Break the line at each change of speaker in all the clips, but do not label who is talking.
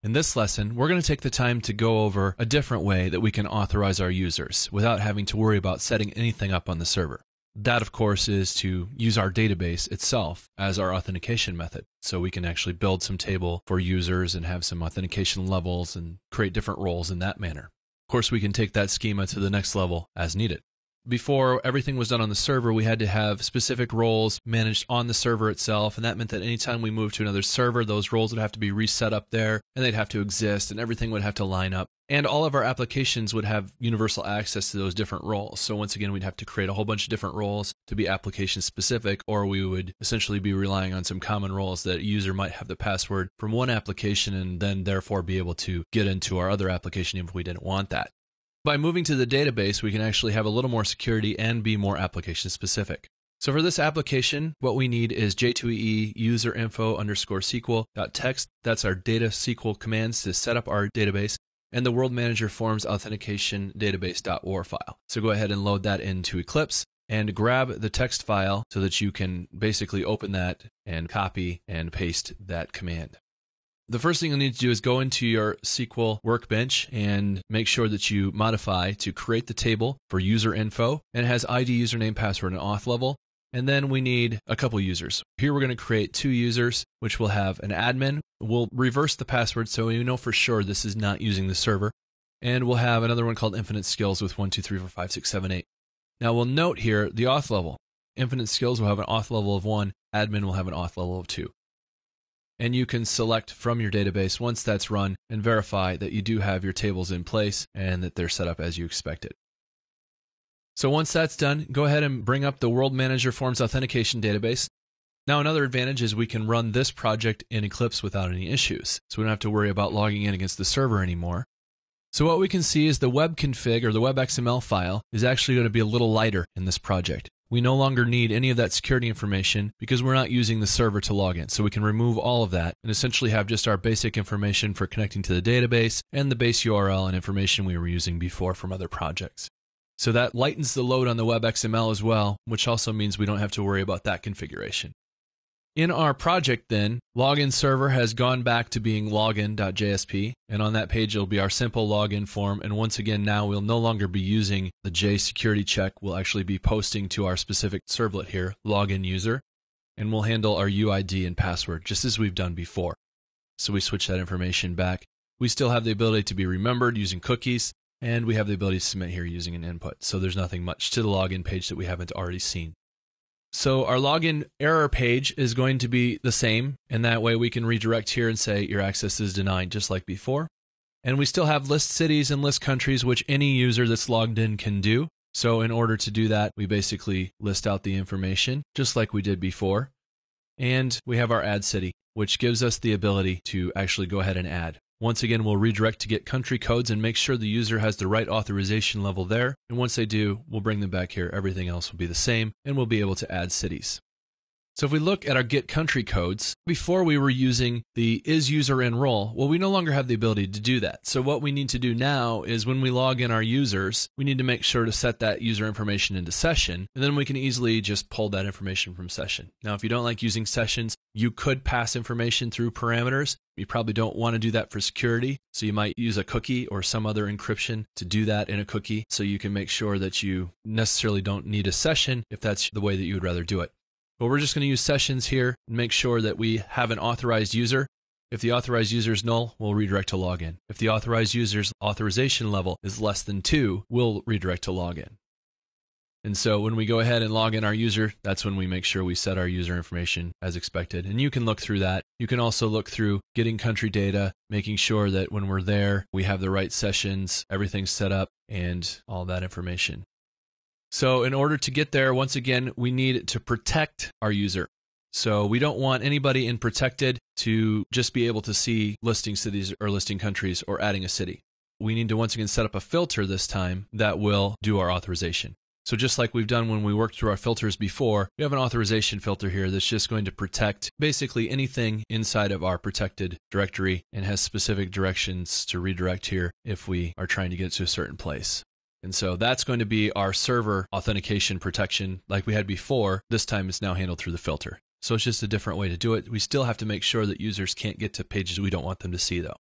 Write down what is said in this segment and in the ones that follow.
In this lesson, we're going to take the time to go over a different way that we can authorize our users without having to worry about setting anything up on the server. That, of course, is to use our database itself as our authentication method. So we can actually build some table for users and have some authentication levels and create different roles in that manner. Of course, we can take that schema to the next level as needed. Before everything was done on the server, we had to have specific roles managed on the server itself, and that meant that anytime we moved to another server, those roles would have to be reset up there, and they'd have to exist, and everything would have to line up. And all of our applications would have universal access to those different roles. So once again, we'd have to create a whole bunch of different roles to be application specific, or we would essentially be relying on some common roles that a user might have the password from one application and then therefore be able to get into our other application even if we didn't want that. By moving to the database, we can actually have a little more security and be more application specific. So for this application, what we need is J2EE userinfo_SQL.txt. That's our data SQL commands to set up our database, and the World Manager Forms Authentication Database.war file. So go ahead and load that into Eclipse and grab the text file so that you can basically open that and copy and paste that command. The first thing you'll need to do is go into your SQL workbench and make sure that you modify to create the table for user info, and it has ID, username, password, and auth level. And then we need a couple users. Here we're going to create 2 users, which will have an admin. We'll reverse the password so we know for sure this is not using the server. And we'll have another one called Infinite Skills with 1, 2, 3, 4, 5, 6, 7, 8. Now we'll note here the auth level. Infinite Skills will have an auth level of 1. Admin will have an auth level of 2. And you can select from your database once that's run and verify that you do have your tables in place and that they're set up as you expected. So once that's done, go ahead and bring up the World Manager Forms Authentication database. Now another advantage is we can run this project in Eclipse without any issues. So we don't have to worry about logging in against the server anymore. So what we can see is the web config or the web XML file is actually going to be a little lighter in this project. We no longer need any of that security information because we're not using the server to log in. So we can remove all of that and essentially have just our basic information for connecting to the database and the base URL and information we were using before from other projects. So that lightens the load on the web XML as well, which also means we don't have to worry about that configuration. In our project then, login server has gone back to being login.jsp, and on that page it'll be our simple login form, and once again now we'll no longer be using the J security check. We'll actually be posting to our specific servlet here, login user, and we'll handle our UID and password just as we've done before. So we switch that information back. We still have the ability to be remembered using cookies, and we have the ability to submit here using an input. So there's nothing much to the login page that we haven't already seen. So our login error page is going to be the same, and that way we can redirect here and say your access is denied just like before. And we still have list cities and list countries, which any user that's logged in can do. So in order to do that, we basically list out the information just like we did before. And we have our add city, which gives us the ability to actually go ahead and add. Once again, we'll redirect to get country codes and make sure the user has the right authorization level there. And once they do, we'll bring them back here. Everything else will be the same, and we'll be able to add cities. So if we look at our get country codes, before we were using the is user enroll, well, we no longer have the ability to do that. So what we need to do now is when we log in our users, we need to make sure to set that user information into session, and then we can easily just pull that information from session. Now, if you don't like using sessions, you could pass information through parameters. You probably don't want to do that for security, so you might use a cookie or some other encryption to do that in a cookie, so you can make sure that you necessarily don't need a session if that's the way that you would rather do it. But we're just going to use sessions here and make sure that we have an authorized user. If the authorized user is null, we'll redirect to login. If the authorized user's authorization level is less than 2, we'll redirect to login. And so when we go ahead and log in our user, that's when we make sure we set our user information as expected. And you can look through that. You can also look through getting country data, making sure that when we're there, we have the right sessions, everything's set up, and all that information. So in order to get there, once again, we need to protect our user. So we don't want anybody in protected to just be able to see listing cities or listing countries or adding a city. We need to once again set up a filter this time that will do our authorization. So just like we've done when we worked through our filters before, we have an authorization filter here that's just going to protect basically anything inside of our protected directory and has specific directions to redirect here if we are trying to get to a certain place. And so that's going to be our server authentication protection like we had before. This time it's now handled through the filter. So it's just a different way to do it. We still have to make sure that users can't get to pages we don't want them to see though.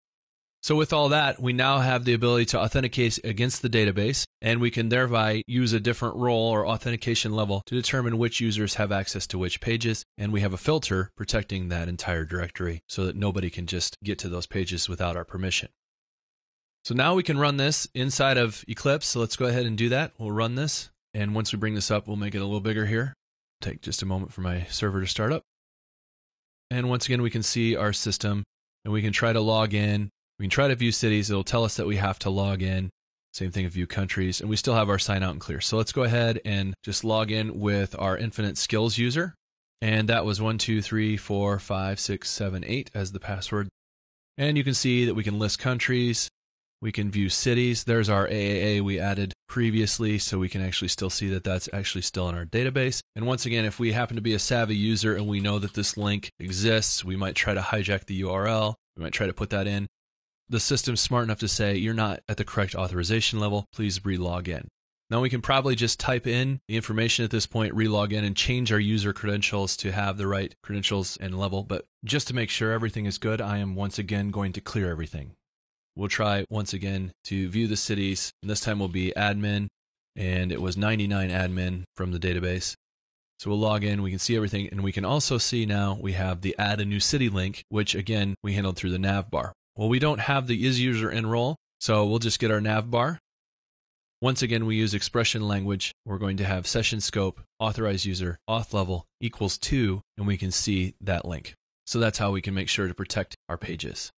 So with all that, we now have the ability to authenticate against the database, and we can thereby use a different role or authentication level to determine which users have access to which pages, and we have a filter protecting that entire directory so that nobody can just get to those pages without our permission. So now we can run this inside of Eclipse, so let's go ahead and do that. We'll run this, and once we bring this up, we'll make it a little bigger here. Take just a moment for my server to start up. And once again, we can see our system, and we can try to log in. We can try to view cities. It'll tell us that we have to log in. Same thing, view countries, and we still have our sign out and clear. So let's go ahead and just log in with our Infinite Skills user. And that was 1234567 as the password. And you can see that we can list countries. We can view cities. There's our AAA we added previously, so we can actually still see that that's actually still in our database. And once again, if we happen to be a savvy user and we know that this link exists, we might try to hijack the URL. We might try to put that in. The system's smart enough to say, you're not at the correct authorization level, please re-log in. Now we can probably just type in the information at this point, re-log in, and change our user credentials to have the right credentials and level. But just to make sure everything is good, I am once again going to clear everything. We'll try once again to view the cities, and this time will be admin, and it was 99 admin from the database. So we'll log in, we can see everything, and we can also see now we have the add a new city link, which again, we handled through the nav bar. Well, we don't have the is-user enroll, so we'll just get our nav bar. Once again, we use expression language. We're going to have session scope, authorized user, auth level equals 2, and we can see that link. So that's how we can make sure to protect our pages.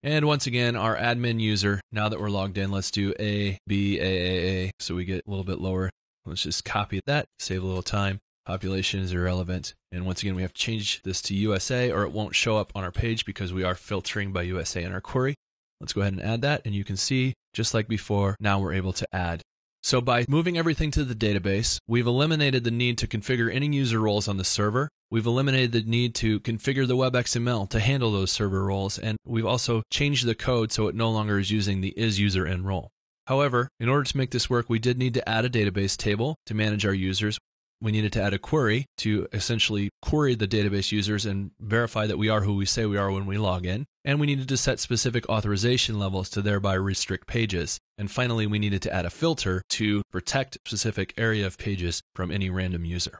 And once again, our admin user, now that we're logged in, let's do A, B, A, so we get a little bit lower. Let's just copy that, save a little time. Population is irrelevant. And once again, we have to change this to USA or it won't show up on our page because we are filtering by USA in our query. Let's go ahead and add that. And you can see, just like before, now we're able to add. So by moving everything to the database, we've eliminated the need to configure any user roles on the server. We've eliminated the need to configure the web XML to handle those server roles. And we've also changed the code so it no longer is using the is-user enroll. However, in order to make this work, we did need to add a database table to manage our users. We needed to add a query to essentially query the database users and verify that we are who we say we are when we log in. And we needed to set specific authorization levels to thereby restrict pages. And finally, we needed to add a filter to protect a specific area of pages from any random user.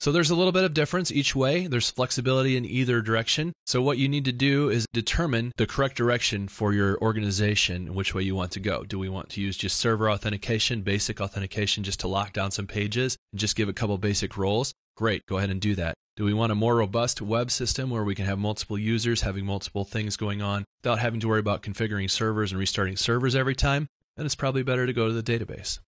So there's a little bit of difference each way. There's flexibility in either direction. So what you need to do is determine the correct direction for your organization, which way you want to go. Do we want to use just server authentication, basic authentication, just to lock down some pages and just give a couple basic roles? Great, go ahead and do that. Do we want a more robust web system where we can have multiple users having multiple things going on without having to worry about configuring servers and restarting servers every time? Then it's probably better to go to the database.